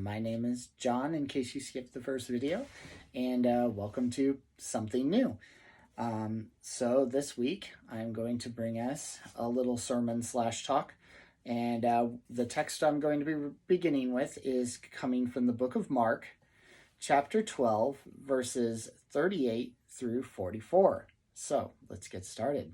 My name is John, in case you skipped the first video, and welcome to something new. So this week, I'm going to bring us a little sermon / talk, and the text I'm going to be beginning with is coming from the book of Mark, chapter 12, verses 38 through 44. So let's get started.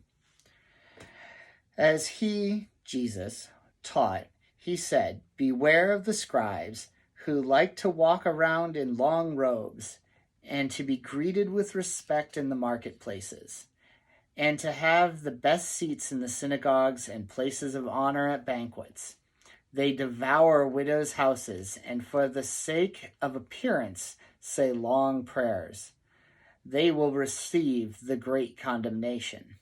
As he, Jesus, taught, he said, "Beware of the scribes who like to walk around in long robes and to be greeted with respect in the marketplaces and to have the best seats in the synagogues and places of honor at banquets. They devour widows' houses and for the sake of appearance say long prayers. They will receive the great condemnation."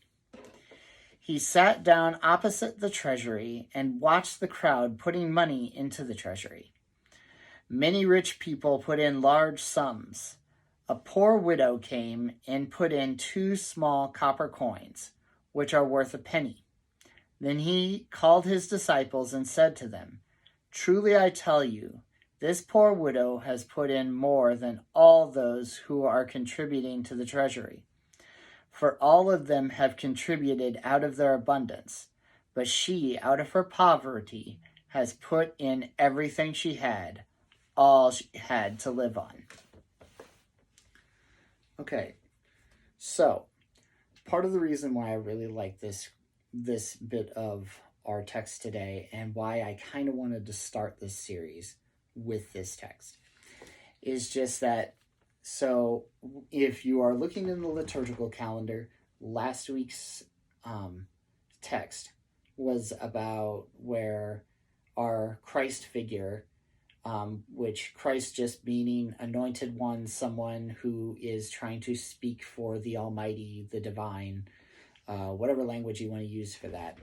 He sat down opposite the treasury and watched the crowd putting money into the treasury. Many rich people put in large sums. A poor widow came and put in 2 small copper coins, which are worth a penny. Then he called his disciples and said to them, "Truly I tell you, this poor widow has put in more than all those who are contributing to the treasury. For all of them have contributed out of their abundance, but she, out of her poverty, has put in everything she had, all she had to live on." Okay, so part of the reason why I really like this bit of our text today and why I kind of wanted to start this series with this text is just that, so if you are looking in the liturgical calendar, last week's text was about where our Christ figure, which Christ just meaning anointed one, someone who is trying to speak for the Almighty, the divine, whatever language you want to use for that,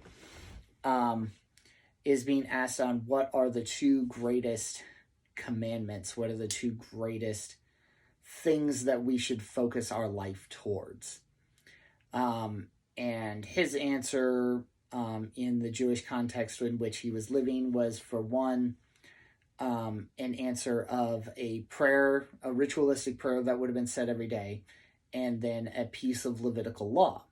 is being asked on what are the 2 greatest commandments, what are the 2 greatest things that we should focus our life towards. And his answer in the Jewish context in which he was living was, for one, an answer of a prayer, a ritualistic prayer that would have been said every day, and then a piece of Levitical law.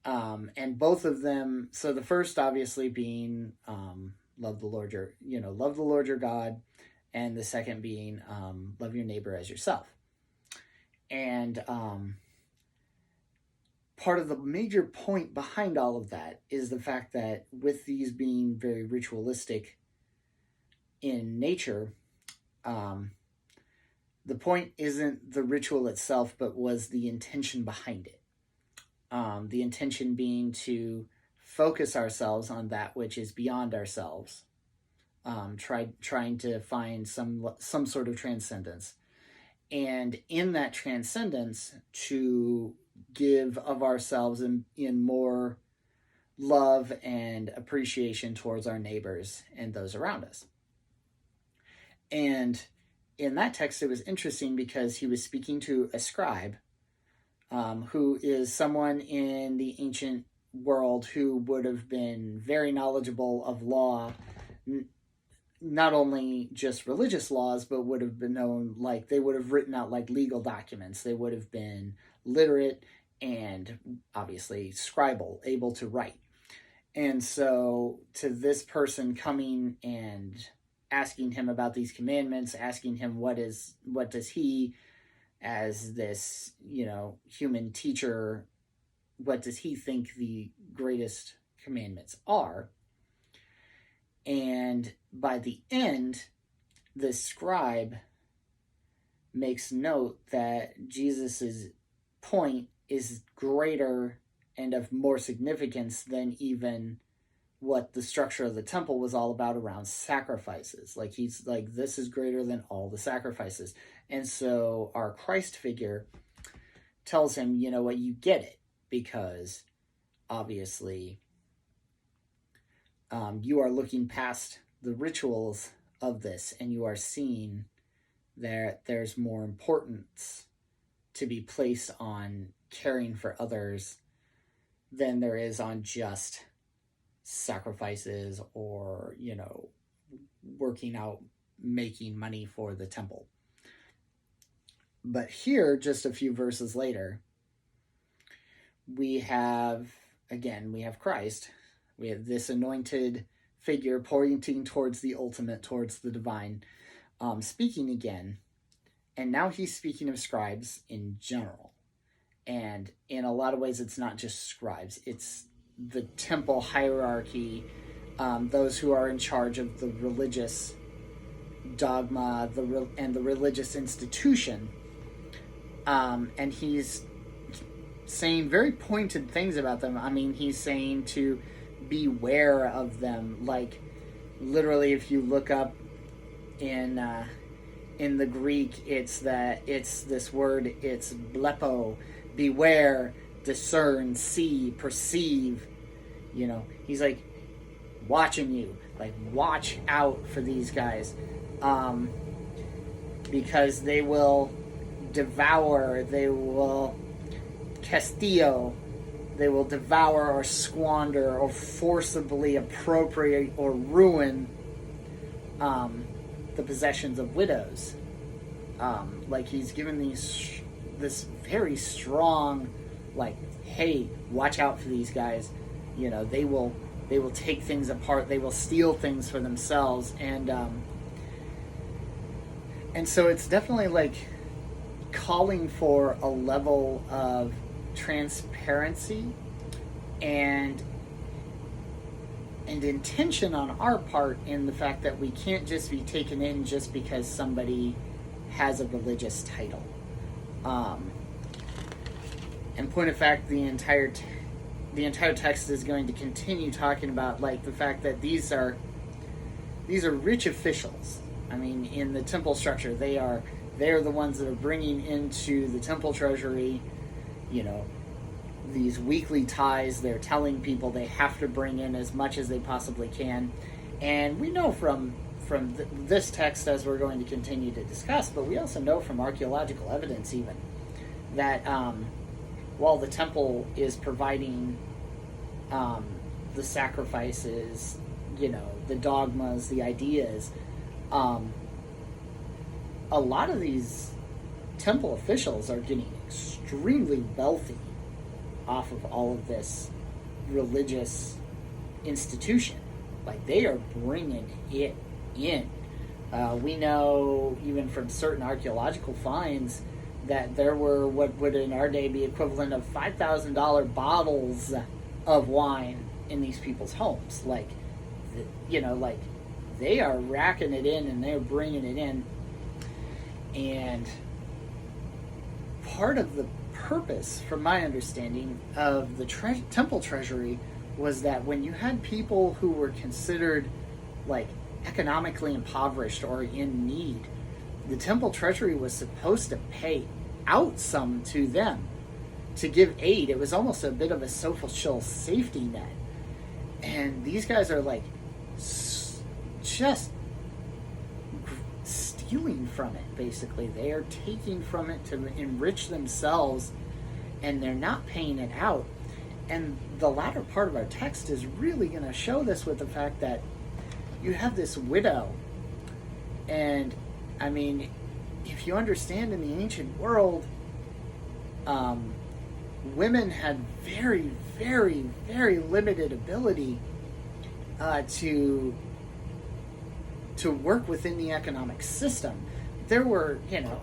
And both of them, so the first obviously being love the Lord your God, and the second being love your neighbor as yourself. And part of the major point behind all of that is the fact that with these being very ritualistic in nature, the point isn't the ritual itself, but was the intention behind it. The intention being to focus ourselves on that which is beyond ourselves, trying to find some sort of transcendence, and in that transcendence to give of ourselves in more love and appreciation towards our neighbors and those around us. And in that text, it was interesting because he was speaking to a scribe, who is someone in the ancient world who would have been very knowledgeable of law, not only just religious laws, but would have been known, like they would have written out like legal documents. They would have been literate and obviously scribal, able to write. And so to this person coming and asking him about these commandments, asking him what does he, as this, human teacher, what does he think the greatest commandments are? And by the end, the scribe makes note that Jesus's point is greater and of more significance than even what the structure of the temple was all about around sacrifices. Like, he's like, this is greater than all the sacrifices. And so our Christ figure tells him, you know what, you get it, because obviously you are looking past the rituals of this, and you are seeing that there's more importance to be placed on caring for others than there is on just sacrifices or, working out making money for the temple. But here, just a few verses later, we have Christ. We have this anointed figure pointing towards the ultimate, towards the divine, speaking again. And now he's speaking of scribes in general. And in a lot of ways, it's not just scribes. It's the temple hierarchy, those who are in charge of the religious dogma and the religious institution. And he's saying very pointed things about them. I mean, he's saying to beware of them. Like, literally, if you look up in the Greek, it's this word, it's blepo, beware, discern, see, perceive. You know, he's like watching you, like watch out for these guys, because they will devour, they will castillo, they will devour or squander or forcibly appropriate or ruin the possessions of widows. Like, he's given this very strong, like, hey, watch out for these guys. You know, they will take things apart, they will steal things for themselves, and so it's definitely like calling for a level of transparency and intention on our part, in the fact that we can't just be taken in just because somebody has a religious title. And point of fact, the entire text is going to continue talking about, like, the fact that these are rich officials. I mean, in the temple structure, they are the ones that are bringing into the temple treasury, you know, these weekly tithes. They're telling people they have to bring in as much as they possibly can. And we know from this text, as we're going to continue to discuss, but we also know from archaeological evidence even, that while the temple is providing the sacrifices, you know, the dogmas, the ideas, a lot of these temple officials are getting extremely wealthy off of all of this religious institution. Like, they are bringing it in. We know, even from certain archaeological finds, that there were what would in our day be equivalent of $5,000 bottles of wine in these people's homes. Like, you know, like, they are racking it in and they're bringing it in. And part of the purpose, from my understanding, of the temple treasury was that when you had people who were considered, like, economically impoverished or in need, the temple treasury was supposed to pay out some to them to give aid. It was almost a bit of a social safety net. And these guys are, like, just stealing from it, basically. They are taking from it to enrich themselves, and they're not paying it out. And the latter part of our text is really going to show this, with the fact that you have this widow. And, I mean, if you understand, in the ancient world, women had very, very, very limited ability to work within the economic system. There were, you know,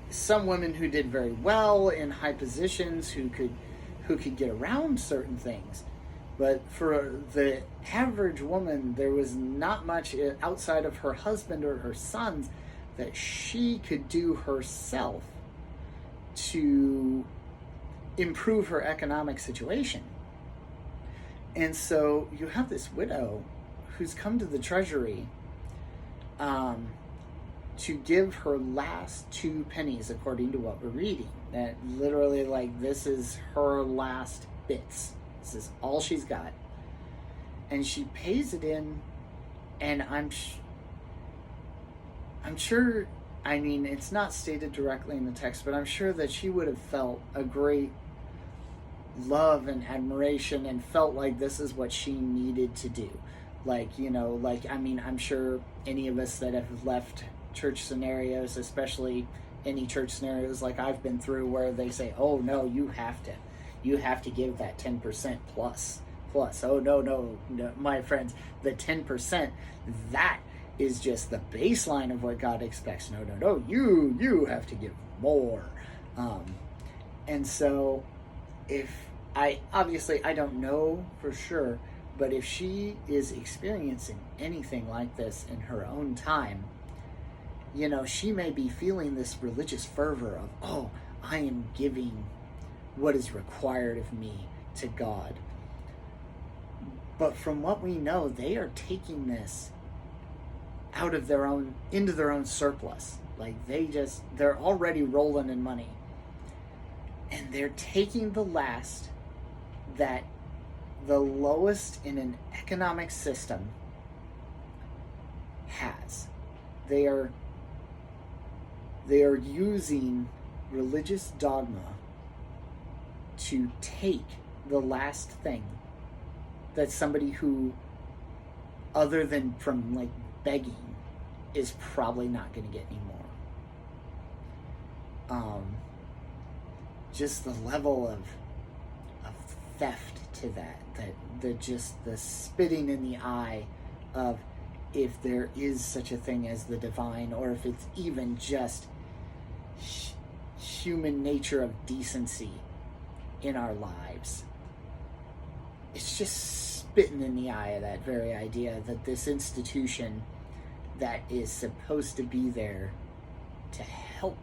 some women who did very well in high positions, who could get around certain things. But for the average woman, there was not much outside of her husband or her sons that she could do herself to improve her economic situation. And so you have this widow who's come to the treasury to give her last 2 pennies, according to what we're reading. That literally, like, this is her last bits. This is all she's got. And she pays it in, and I'm sure, I mean, it's not stated directly in the text, but I'm sure that she would have felt a great love and admiration and felt like this is what she needed to do. Like, I mean, I'm sure any of us that have left church scenarios, especially any church scenarios like I've been through, where they say, oh no, you have to give that 10% plus. Oh no, my friends, the 10%, that is just the baseline of what God expects. No, you have to give more. um, and so, if I don't know for sure, but if she is experiencing anything like this in her own time, she may be feeling this religious fervor of, oh, I am giving what is required of me to God. But from what we know, they are taking this out of their own, into their own surplus. Like, they're already rolling in money. And they're taking the last that the lowest in an economic system has. They are using religious dogma to take the last thing that somebody who, other than from like begging, is probably not going to get anymore. Just the level of theft to that just the spitting in the eye of, if there is such a thing as the divine, or if it's even just human nature of decency in our lives. It's just spitting in the eye of that very idea that this institution that is supposed to be there to help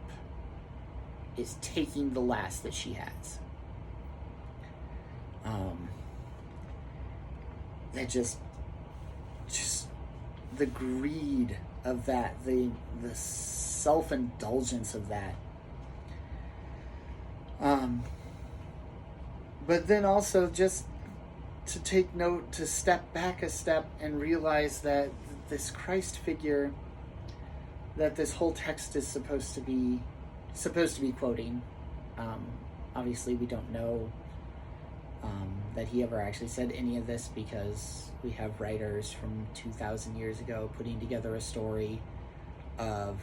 is taking the last that she has. That just the greed of that, the self-indulgence of that. But then also just to take note, to step back a step and realize that this Christ figure that this whole text is supposed to be quoting, obviously we don't know that he ever actually said any of this, because we have writers from 2,000 years ago putting together a story of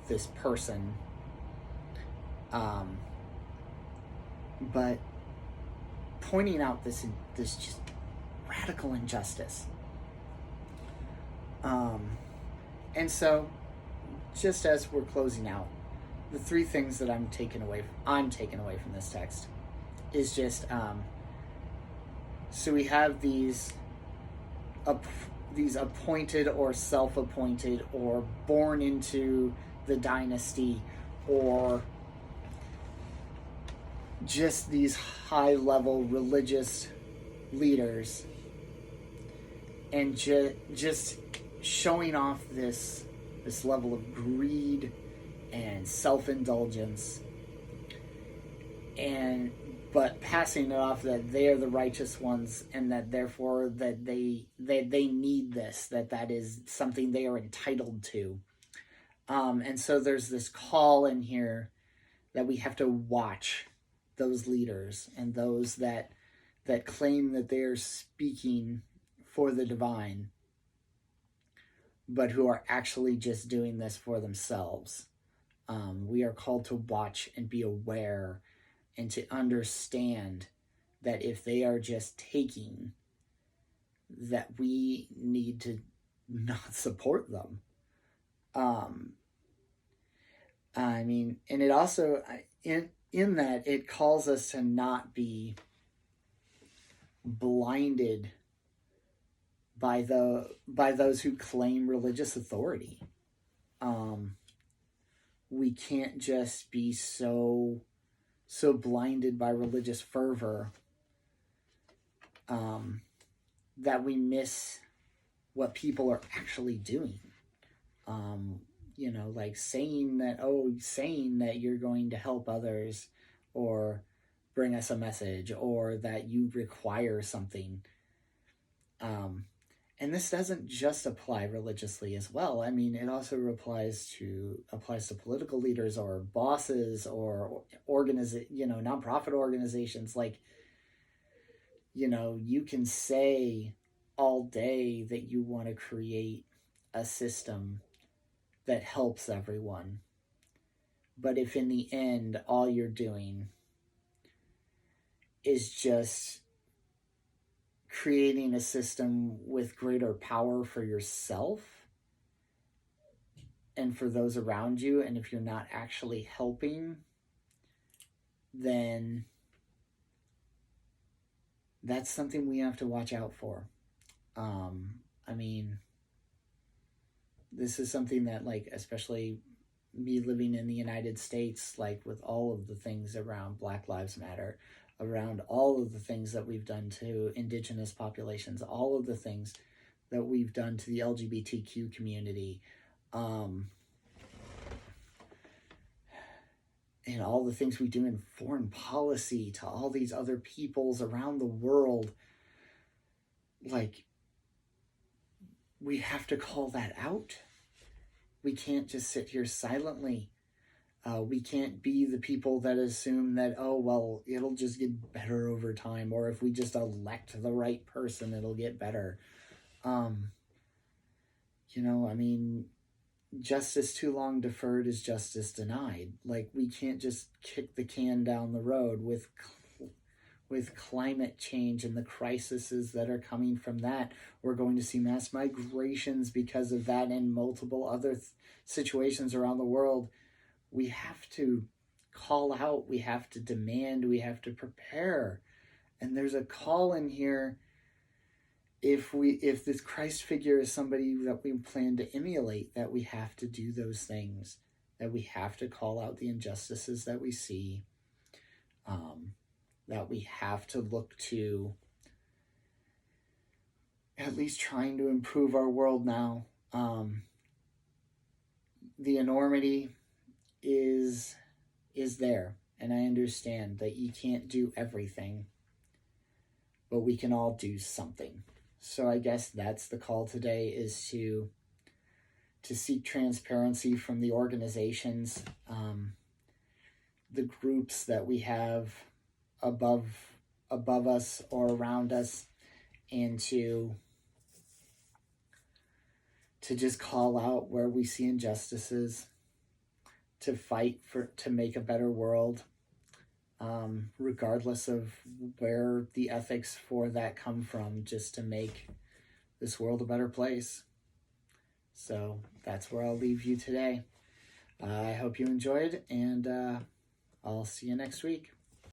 this person, but pointing out this just radical injustice. And so, just as we're closing out, the three things that I'm taking away from this text is just, so we have these appointed or self-appointed or born into the dynasty, or just these high-level religious leaders, and just showing off this level of greed and self-indulgence, but passing it off that they are the righteous ones, and that therefore that they need this, that is something they are entitled to. And so there's this call in here that we have to watch those leaders and those that claim that they are speaking for the divine, but who are actually just doing this for themselves. We are called to watch and be aware and to understand that if they are just taking, that we need to not support them. I mean, and it also, in that, it calls us to not be blinded by those who claim religious authority. We can't just be so blinded by religious fervor that we miss what people are actually doing. Like saying that you're going to help others, or bring us a message, or that you require something. And this doesn't just apply religiously as well. I mean, it also applies to political leaders, or bosses, or nonprofit organizations. Like, you can say all day that you want to create a system that helps everyone. But if in the end all you're doing is just creating a system with greater power for yourself and for those around you, and if you're not actually helping, then that's something we have to watch out for. I mean, this is something that, like, especially me living in the United States, like with all of the things around Black Lives Matter, around all of the things that we've done to indigenous populations, all of the things that we've done to the LGBTQ community, and all the things we do in foreign policy to all these other peoples around the world, like, we have to call that out. We can't just sit here silently. We can't be the people that assume that, oh, well, it'll just get better over time, or if we just elect the right person, it'll get better. I mean, justice too long deferred is justice denied. Like, we can't just kick the can down the road with climate change and the crises that are coming from that. We're going to see mass migrations because of that, and multiple other situations around the world. We have to call out, we have to demand, we have to prepare. And there's a call in here, if this Christ figure is somebody that we plan to emulate, that we have to do those things, that we have to call out the injustices that we see, that we have to look to at least trying to improve our world now. The enormity is there, and I understand that you can't do everything, but we can all do something. So I guess that's the call today, is to seek transparency from the organizations, the groups that we have above us or around us, and to just call out where we see injustices, to fight to make a better world, regardless of where the ethics for that come from, just to make this world a better place. So that's where I'll leave you today. I hope you enjoyed, and I'll see you next week.